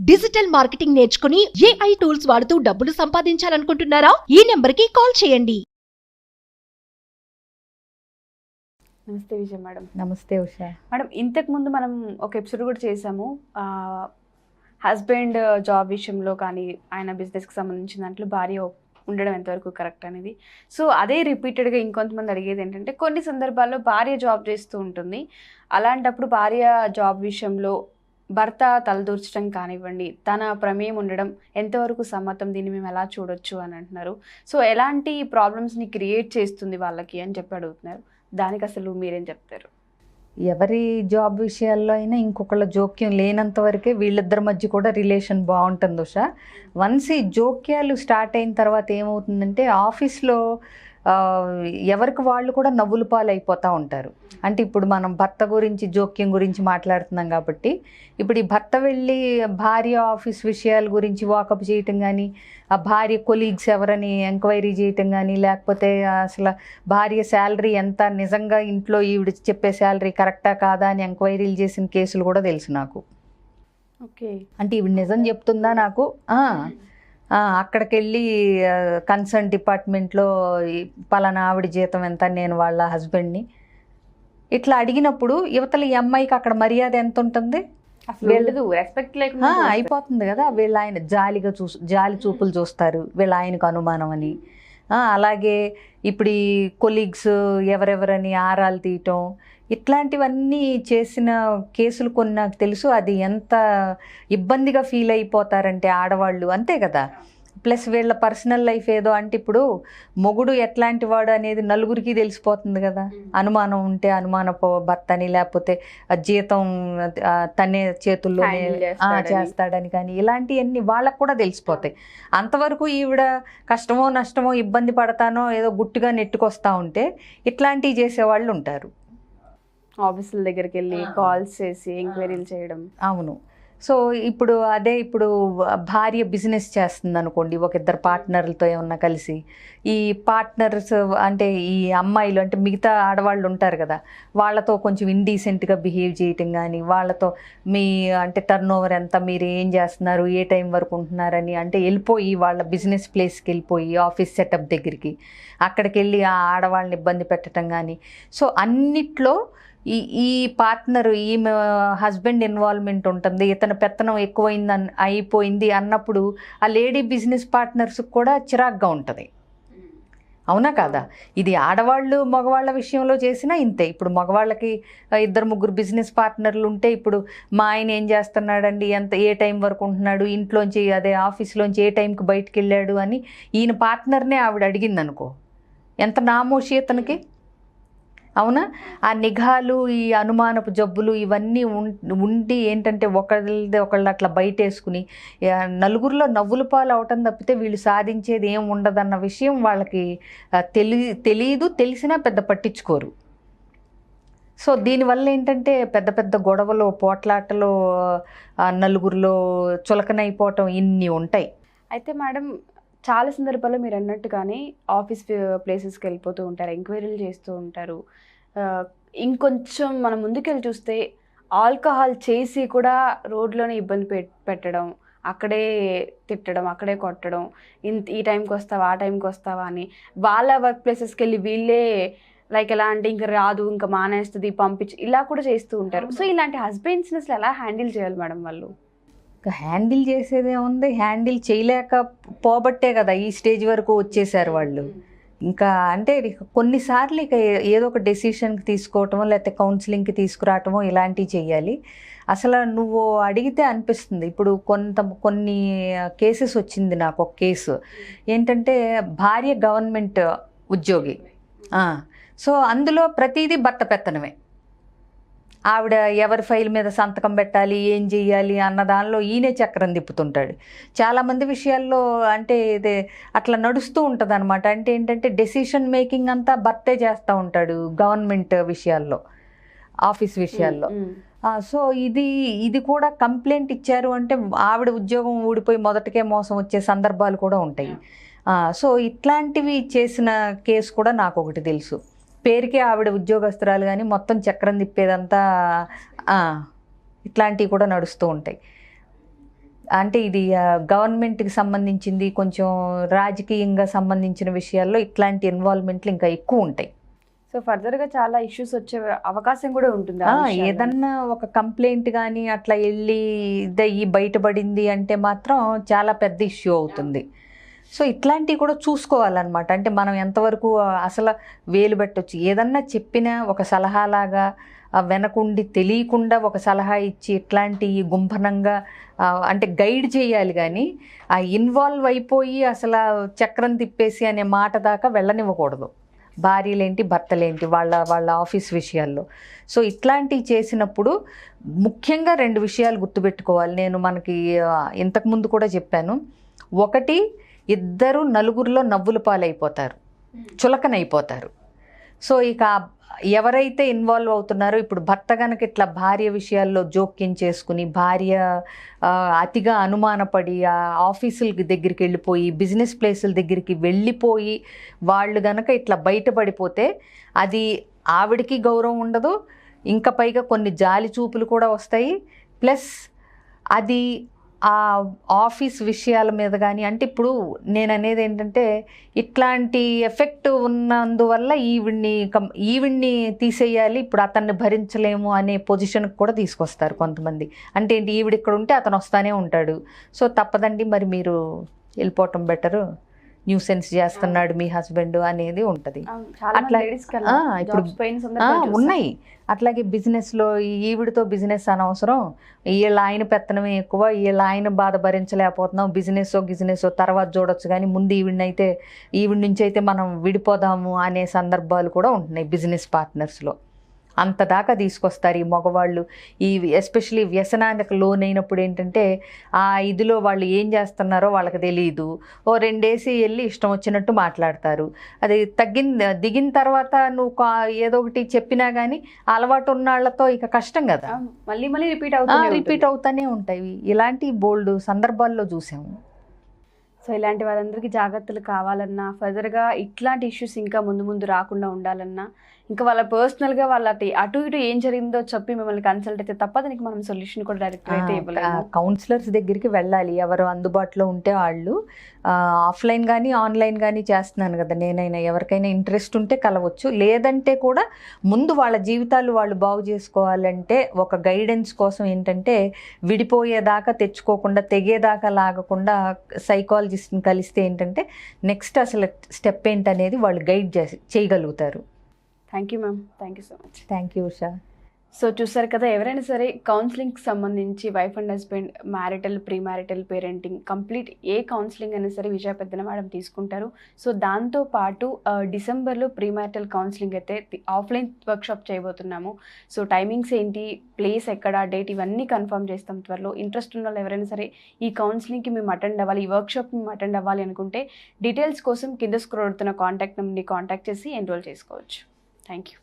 Digital marketing నేర్చుకుని AI tools వాడుతూ డబ్బులు సంపాదించాలనుకుంటున్నారా? ఈ నెంబర్కి కాల్ చేయండి. నమస్తే విజయ మేడం. నమస్తే ఉషా మేడం, ఇంతకు ముందు మనం ఒక ఎపిసోడ్ కూడా చేసాము. హస్బెండ్ జాబ్ విషయంలో కానీ ఆయన బిజినెస్కి సంబంధించిన దాంట్లో భార్య ఉండడం ఎంతవరకు కరెక్ట్ అనేది. సో అదే రిపీటెడ్గా ఇంకొంతమంది అడిగేది ఏంటంటే, కొన్ని సందర్భాల్లో భార్య జాబ్ చేస్తూ ఉంటుంది. అలాంటప్పుడు భార్య జాబ్ విషయంలో భర్త తలదూర్చడం కానివ్వండి, తన ప్రమేయం ఉండడం ఎంతవరకు సమ్మతం, దీన్ని మేము ఎలా చూడొచ్చు అని అంటున్నారు. సో ఎలాంటి ప్రాబ్లమ్స్ని క్రియేట్ చేస్తుంది వాళ్ళకి అని చెప్పి అడుగుతున్నారు. దానికి అసలు మీరేం చెప్తారు? ఎవరి జాబ్ విషయాల్లో అయినా ఇంకొకళ్ళ జోక్యం లేనంత వరకే వీళ్ళిద్దరి మధ్య కూడా రిలేషన్ బాగుంటుంది ఉషా. వన్స్ ఈ జోక్యాలు స్టార్ట్ అయిన తర్వాత ఏమవుతుందంటే, ఆఫీస్లో ఎవరికి వాళ్ళు కూడా నవ్వుల పాలు అయిపోతూ ఉంటారు. అంటే ఇప్పుడు మనం భర్త గురించి జోక్యం గురించి మాట్లాడుతున్నాం కాబట్టి, ఇప్పుడు ఈ భర్త వెళ్ళి భార్య ఆఫీస్ విషయాల గురించి వాకప్ చేయటం కానీ, ఆ భార్య కొలీగ్స్ ఎవరని ఎంక్వైరీ చేయటం కానీ, లేకపోతే అసలు భార్య శాలరీ ఎంత, నిజంగా ఇంట్లో ఈవిడ చెప్పే శాలరీ కరెక్టా కాదా అని ఎంక్వైరీలు చేసిన కేసులు కూడా తెలుసు నాకు. ఓకే, అంటే ఈవిడ నిజం చెప్తుందా నాకు, అక్కడికి వెళ్ళి కన్సర్న్ డిపార్ట్మెంట్లో పలానా ఆవిడ జీతం ఎంత, నేను వాళ్ళ హస్బెండ్ని ఇట్లా అడిగినప్పుడు యువతల ఈ అమ్మాయికి అక్కడ మర్యాద ఎంత ఉంటుంది? రెస్పెక్ట్ లేకుండా అయిపోతుంది కదా. వీళ్ళ ఆయన జాలి చూపులు చూస్తారు, వీళ్ళ ఆయనకు అనుమానం అని. అలాగే ఇప్పుడు ఈ కొలీగ్స్ ఎవరెవరని ఆరాలు తీయటం, ఇట్లాంటివన్నీ చేసిన కేసులు కొన్ని నాకు తెలుసు. అది ఎంత ఇబ్బందిగా ఫీల్ అయిపోతారంటే ఆడవాళ్ళు, అంతే కదా. ప్లస్ వీళ్ళ పర్సనల్ లైఫ్ ఏదో, అంటే ఇప్పుడు మొగుడు ఎట్లాంటి వాడు అనేది నలుగురికి తెలిసిపోతుంది కదా. అనుమానం ఉంటే అనుమానపు భర్తని, లేకపోతే జీతం తనే చేతుల్లోనే చేస్తాడని కానీ, ఇలాంటివన్నీ వాళ్ళకు కూడా తెలిసిపోతాయి. అంతవరకు ఈవిడ కష్టమో నష్టమో ఇబ్బంది పడతానో ఏదో గుట్టుగా నెట్టుకొస్తా ఉంటే ఇట్లాంటివి చేసేవాళ్ళు ఉంటారు. ఆఫీసుల దగ్గరికి వెళ్ళి కాల్స్ చేసి ఎంక్వైరీలు చేయడం. అవును. సో ఇప్పుడు ఇప్పుడు భార్య బిజినెస్ చేస్తుంది అనుకోండి, ఒక ఇద్దరు పార్ట్నర్లతో ఏమన్నా కలిసి, ఈ పార్ట్నర్స్ అంటే ఈ అమ్మాయిలు అంటే మిగతా ఆడవాళ్ళు ఉంటారు కదా, వాళ్ళతో కొంచెం ఇండీసెంట్గా బిహేవ్ చేయటం కానీ, వాళ్ళతో మీ అంటే టర్న్ ఓవర్ ఎంత, మీరు ఏం చేస్తున్నారు, ఏ టైం వరకు ఉంటున్నారని అంటే వెళ్ళిపోయి వాళ్ళ బిజినెస్ ప్లేస్కి వెళ్ళిపోయి ఆఫీస్ సెటప్ దగ్గరికి అక్కడికి వెళ్ళి ఆ ఆడవాళ్ళని ఇబ్బంది పెట్టడం కానీ. సో అన్నిట్లో ఈ పార్ట్నర్, ఈమె హస్బెండ్ ఇన్వాల్వ్మెంట్ ఉంటుంది. ఇతని పెత్తనం అయిపోయింది అన్నప్పుడు ఆ లేడీ బిజినెస్ పార్ట్నర్స్కి కూడా చిరాగ్గా ఉంటుంది. అవునా కాదా? ఇది ఆడవాళ్ళు మగవాళ్ళ విషయంలో చేసినా ఇంతే. ఇప్పుడు మగవాళ్ళకి ఇద్దరు ముగ్గురు బిజినెస్ పార్ట్నర్లు ఉంటే, ఇప్పుడు మా ఆయన ఏం చేస్తున్నాడండి, ఏ టైం వరకు ఉంటున్నాడు, ఇంట్లోంచి ఆఫీస్లోంచి ఏ టైంకి బయటికి వెళ్ళాడు అని ఈయన పార్ట్నర్నే ఆవిడ అడిగింది అనుకో, ఎంత నామోషి అతనికి. అవునా? ఆ నిఘాలు, ఈ అనుమానపు జబ్బులు ఇవన్నీ ఉండి ఏంటంటే ఒకళ్ళు అట్లా బయట వేసుకుని నలుగురిలో నవ్వుల పాలు అవటం తప్పితే వీళ్ళు సాధించేది ఏం ఉండదన్న విషయం వాళ్ళకి తెలియదు. తెలిసినా పెద్ద పట్టించుకోరు. సో దీనివల్ల ఏంటంటే పెద్ద పెద్ద గొడవలు, పోట్లాటలు, నలుగురిలో చులకనైపోవటం ఇన్ని ఉంటాయి. అయితే మేడం, చాలా సందర్భాల్లో మీరు అన్నట్టుగానే ఆఫీస్ ప్లేసెస్కి వెళ్ళిపోతూ ఉంటారు, ఎంక్వైరీలు చేస్తూ ఉంటారు. ఇంకొంచెం మనం ముందుకెళ్ళి చూస్తే ఆల్కహాల్ చేసి కూడా రోడ్లోనే ఇబ్బంది పెట్టడం, అక్కడే తిట్టడం, అక్కడే కొట్టడం, ఈ టైంకి వస్తావా, ఆ టైంకి వస్తావా అని వాళ్ళ వర్క్ ప్లేసెస్కి వెళ్ళి వీళ్ళే లైక్ ఎలా అంటే ఇంకా రాదు, ఇంకా మానేస్తుంది, పంపించి ఇలా కూడా చేస్తూ ఉంటారు. సో ఇలాంటి హస్బెండ్స్ని అసలు ఎలా హ్యాండిల్ చేయాలి మేడం వాళ్ళు? హ్యాండిల్ చేసేదేముంది, హ్యాండిల్ చేయలేక పోబట్టే కదా ఈ స్టేజ్ వరకు వచ్చేసారు వాళ్ళు. ఇంకా అంటే కొన్నిసార్లు ఇక ఏదో ఒక డెసిషన్కి తీసుకోవటమో లేకపోతే కౌన్సిలింగ్కి తీసుకురావటమో ఇలాంటివి చెయ్యాలి. అసలు నువ్వు అడిగితే అనిపిస్తుంది. ఇప్పుడు కొన్ని కేసెస్ వచ్చింది నాకు. ఒక కేసు ఏంటంటే, భార్య గవర్నమెంట్ ఉద్యోగి, సో అందులో ప్రతిదీ భర్త పెత్తనమే. ఆవిడ ఎవరి ఫైల్ మీద సంతకం పెట్టాలి, ఏం చెయ్యాలి అన్న దానిలో ఈయనే చక్రం తిప్పుతుంటాడు. చాలామంది విషయాల్లో అంటే ఇది అట్లా నడుస్తూ ఉంటుంది అనమాట. అంటే ఏంటంటే డెసిషన్ మేకింగ్ అంతా భర్తే చేస్తూ ఉంటాడు గవర్నమెంట్ విషయాల్లో, ఆఫీస్ విషయాల్లో. సో ఇది కూడా కంప్లైంట్ ఇచ్చారు అంటే ఆవిడ ఉద్యోగం ఊడిపోయి మొదటికే మోసం వచ్చే సందర్భాలు కూడా ఉంటాయి. సో ఇట్లాంటివి చేసిన కేసు కూడా నాకు ఒకటి తెలుసు. పేరుకే ఆవిడ ఉద్యోగస్తురాలు కానీ మొత్తం చక్రం తిప్పేదంతా ఇట్లాంటివి కూడా నడుస్తూ ఉంటాయి. అంటే ఇది గవర్నమెంట్కి సంబంధించింది, కొంచెం రాజకీయంగా సంబంధించిన విషయాల్లో ఇట్లాంటి ఇన్వాల్వ్మెంట్లు ఇంకా ఎక్కువ ఉంటాయి. సో ఫర్దర్గా చాలా ఇష్యూస్ వచ్చే అవకాశం కూడా ఉంటుంది ఏదన్నా ఒక కంప్లైంట్ కానీ అట్లా వెళ్ళి ఇదయ్యి బయటపడింది అంటే మాత్రం చాలా పెద్ద ఇష్యూ అవుతుంది. సో ఇట్లాంటివి కూడా చూసుకోవాలన్నమాట. అంటే మనం ఎంతవరకు అసలు వేలు పెట్టవచ్చు. ఏదన్నా చెప్పినా ఒక సలహాలాగా వెనకుండి తెలియకుండా ఒక సలహా ఇచ్చి ఇట్లాంటి గుంభనంగా అంటే గైడ్ చేయాలి, కానీ ఆ ఇన్వాల్వ్ అయిపోయి అసలు చక్రం తిప్పేసి అనే మాట దాకా వెళ్ళనివ్వకూడదు. భార్యలేంటి భర్తలేంటి వాళ్ళ ఆఫీస్ విషయాల్లో. సో ఇట్లాంటివి చేసినప్పుడు ముఖ్యంగా 2 విషయాలు గుర్తుపెట్టుకోవాలి. నేను మనకి ఇంతకుముందు కూడా చెప్పాను. ఒకటి, ఇద్దరు నలుగురిలో నవ్వుల పాలైపోతారు, చులకనైపోతారు. సో ఇక ఎవరైతే ఇన్వాల్వ్ అవుతున్నారో, ఇప్పుడు భర్త కనుక ఇట్లా భార్య విషయాల్లో జోక్యం చేసుకుని భార్య అతిగా అనుమానపడి ఆ ఆఫీసుల దగ్గరికి వెళ్ళిపోయి బిజినెస్ ప్లేసుల దగ్గరికి వెళ్ళిపోయి వాళ్ళు కనుక ఇట్లా బయటపడిపోతే అది ఆవిడకి గౌరవం ఉండదు, ఇంకా పైగా కొన్ని జాలి చూపులు కూడా వస్తాయి. ప్లస్ అది ఆ ఆఫీస్ విషయాల మీద కానీ, అంటే ఇప్పుడు నేను అనేది ఏంటంటే ఇట్లాంటి ఎఫెక్ట్ ఉన్నందువల్ల ఈవిడ్ని తీసేయాలి, ఇప్పుడు అతన్ని భరించలేము అనే పొజిషన్కి కూడా తీసుకొస్తారు కొంతమంది. అంటే ఏంటి, ఈవిడ ఇక్కడ ఉంటే అతను వస్తానే ఉంటాడు, సో తప్పదండి మరి మీరు వెళ్ళిపోవటం బెటరు, న్యూసెన్స్ చేస్తున్నాడు మీ హస్బెండ్ అనేది ఉంటుంది. అట్లా ఇప్పుడు ఉన్నాయి. అట్లాగే బిజినెస్లో ఈవిడితో బిజినెస్ అనవసరం, వీళ్ళ ఆయన పెత్తనమే ఎక్కువ, వీళ్ళ ఆయన బాధ భరించలేకపోతున్నాం, బిజినెస్ తర్వాత చూడొచ్చు కానీ ముందు ఈవిడ నుంచి అయితే మనం విడిపోదాము అనే సందర్భాలు కూడా ఉంటున్నాయి బిజినెస్ పార్ట్నర్స్లో. అంతదాకా తీసుకొస్తారు ఈ మగవాళ్ళు. ఈ ఎస్పెషలీ వ్యసనానికి లోనైనప్పుడు ఏంటంటే ఆ ఇదిలో వాళ్ళు ఏం చేస్తున్నారో వాళ్ళకి తెలియదు. 2 డేస్ వెళ్ళి ఇష్టం వచ్చినట్టు మాట్లాడతారు. అది దిగిన తర్వాత నువ్వు ఏదో ఒకటి చెప్పినా కానీ అలవాటు ఉన్న వాళ్ళతో ఇక కష్టం కదా, మళ్ళీ రిపీట్ అవుతూనే ఉంటాయి. ఇలాంటి బోల్డ్ సందర్భాల్లో చూసాము. సో ఇలాంటి వాళ్ళందరికీ జాగ్రత్తలు కావాలన్నా, ఫర్దర్గా ఇట్లాంటి ఇష్యూస్ ఇంకా ముందు రాకుండా ఉండాలన్నా, ఇంకా వాళ్ళ పర్సనల్గా వాళ్ళ అటు ఇటు ఏం జరిగిందో చెప్పి మిమ్మల్ని కన్సల్ట్ అయితే తప్ప దానికి మనం సొల్యూషన్ కూడా డైరెక్ట్ అయితే ఇవ్వలేము. కౌన్సిలర్స్ దగ్గరికి వెళ్ళాలి, ఎవరు అందుబాటులో ఉంటే వాళ్ళు. ఆఫ్లైన్ కానీ ఆన్లైన్ కానీ చేస్తున్నాను కదా నేనైనా, ఎవరికైనా ఇంట్రెస్ట్ ఉంటే కలవచ్చు. లేదంటే కూడా ముందు వాళ్ళ జీవితాలు వాళ్ళు బాగు చేసుకోవాలంటే ఒక గైడెన్స్ కోసం ఏంటంటే విడిపోయేదాకా తెచ్చుకోకుండా, తెగేదాకా లాగకుండా సైకాలజిస్ట్ని కలిస్తే ఏంటంటే నెక్స్ట్ అసలు స్టెప్ ఏంటనేది వాళ్ళు గైడ్ చేయగలుగుతారు. Thank you ma'am, thank you so much. Thank you Usha. So చూసారు కదా, ఎవరైనా సరే కౌన్సిలింగ్కి సంబంధించి wife and husband, marital, pre marital parenting, complete A counselling అయినా సరే విజయ పెద్దన మేడం తీసుకుంటారు. సో దాంతోపాటు డిసెంబర్లో ప్రీ మ్యారిటల్ కౌన్సిలింగ్ అయితే ఆఫ్లైన్ వర్క్షాప్ చేయబోతున్నాము. సో టైమింగ్స్ ఏంటి, ప్లేస్ ఎక్కడ, డేట్ ఇవన్నీ కన్ఫర్మ్ చేస్తాం త్వరలో. ఇంట్రెస్ట్ ఉన్న వాళ్ళు ఎవరైనా సరే ఈ కౌన్సిలింగ్కి మేము అటెండ్ అవ్వాలి, ఈ వర్క్షాప్కి మేము అటెండ్ అవ్వాలి అనుకుంటే డీటెయిల్స్ కోసం కింద స్క్రోల్ అవుతున్న కాంటాక్ట్ నెంబర్ని కాంటాక్ట్ చేసి ఎన్రోల్ చేసుకోవచ్చు. Thank you.